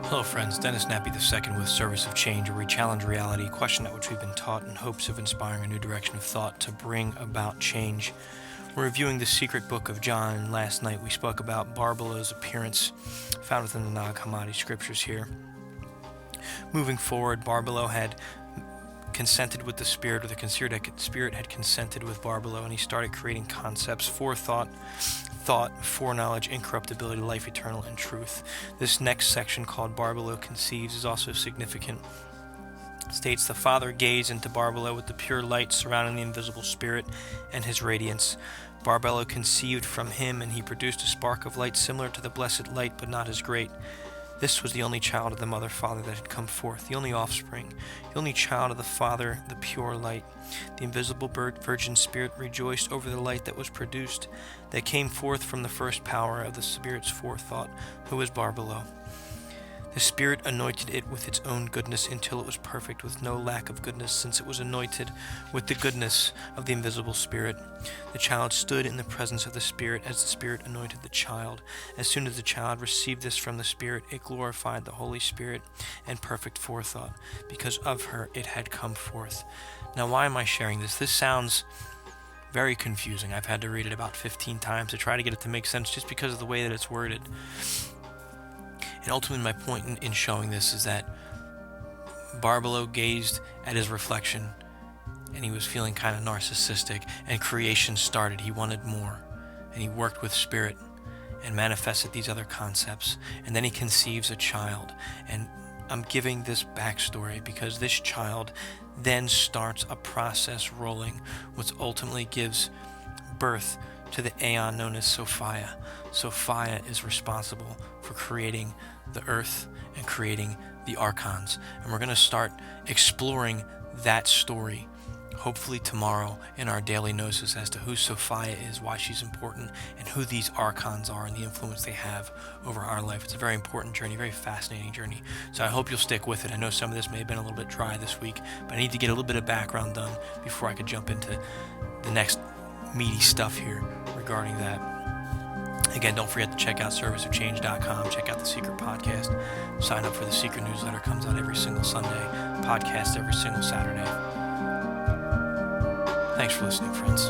Hello friends, Dennis Nappy II with Service of Change, where we challenge reality, question that which we've been taught in hopes of inspiring a new direction of thought to bring about change. We're reviewing the secret book of John, and last night we spoke about Barbelo's appearance found within the Nag Hammadi scriptures here. Moving forward, Barbelo had consented with the Spirit, or the Spirit had consented with Barbelo, and he started creating concepts for thought, foreknowledge, incorruptibility, life eternal, and truth. This next section, called Barbelo Conceives, is also significant. It states, the Father gazed into Barbelo with the pure light surrounding the invisible Spirit and his radiance. Barbelo conceived from him, and he produced a spark of light similar to the blessed light, but not as great. This was the only child of the Mother Father that had come forth, the only offspring, the only child of the Father, the pure light. The invisible Virgin Spirit rejoiced over the light that was produced, that came forth from the first power of the Spirit's forethought, who was Barbelo. The Spirit anointed it with its own goodness until it was perfect, with no lack of goodness, since it was anointed with the goodness of the invisible Spirit. The child stood in the presence of the Spirit as the Spirit anointed the child. As soon as the child received this from the Spirit, it glorified the Holy Spirit and perfect forethought. Because of her, it had come forth. Now, why am I sharing this? This sounds very confusing. I've had to read it about 15 times to try to get it to make sense, just because of the way that it's worded. And ultimately, my point in showing this is that Barbelo gazed at his reflection, and he was feeling kind of narcissistic, and creation started. He wanted more, and he worked with Spirit and manifested these other concepts. And then he conceives a child. And I'm giving this backstory because this child then starts a process rolling, which ultimately gives birth to the Aeon known as Sophia. Sophia is responsible for creating the earth and creating the Archons. And we're going to start exploring that story, hopefully tomorrow, in our daily gnosis as to who Sophia is, why she's important, and who these Archons are and the influence they have over our life. It's a very important journey, very fascinating journey. So I hope you'll stick with it. I know some of this may have been a little bit dry this week, but I need to get a little bit of background done before I could jump into the next meaty stuff here regarding that. Again, don't forget to check out serviceofchange.com. Check out the Secret Podcast. Sign up for the Secret Newsletter. Comes out every single Sunday. Podcast every single Saturday. Thanks for listening, friends.